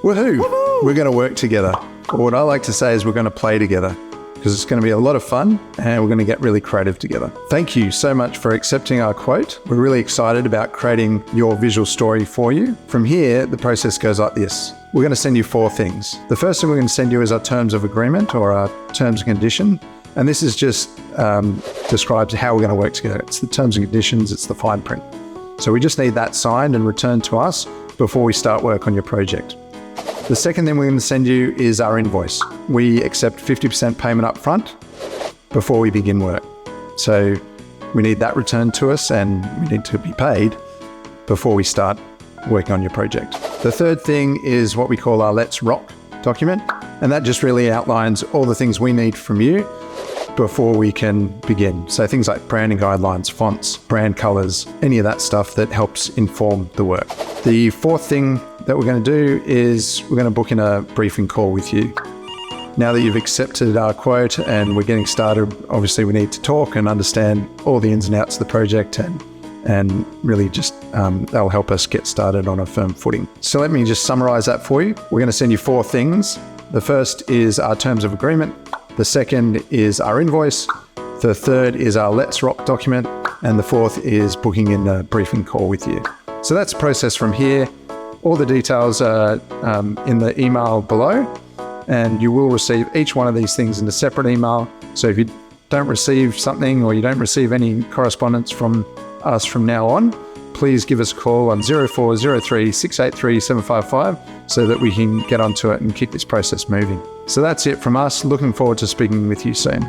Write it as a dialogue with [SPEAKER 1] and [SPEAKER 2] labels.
[SPEAKER 1] Woohoo! We're going to work together. Or what I like to say is we're going to play together, because it's going to be a lot of fun and we're going to get really creative together. Thank you so much for accepting our quote. We're really excited about creating your visual story for you. From here, the process goes like this. We're going to send you 4 things. The first thing we're going to send you is our terms of agreement, or our terms and condition. And this is just describes how we're going to work together. It's the terms and conditions, it's the fine print. So we just need that signed and returned to us before we start work on your project. The second thing we're going to send you is our invoice. We accept 50% payment up front before we begin work. So we need that returned to us and we need to be paid before we start working on your project. The third thing is what we call our Let's Rock document. And that just really outlines all the things we need from you before we can begin. So things like branding guidelines, fonts, brand colors, any of that stuff that helps inform the work. The fourth thing that we're going to do is we're going to book in a briefing call with you. Now that you've accepted our quote and we're getting started, obviously we need to talk and understand all the ins and outs of the project, and really just that'll help us get started on a firm footing. So let me just summarize that for you. We're going to send you 4 things. The first is our terms of agreement. The second is our invoice. The third is our Let's Rock document. And the fourth is booking in a briefing call with you. So that's the process from here. All the details are in the email below, and you will receive each one of these things in a separate email. So if you don't receive something or you don't receive any correspondence from us from now on, please give us a call on 0403 683 755 so that we can get onto it and keep this process moving. So that's it from us. Looking forward to speaking with you soon.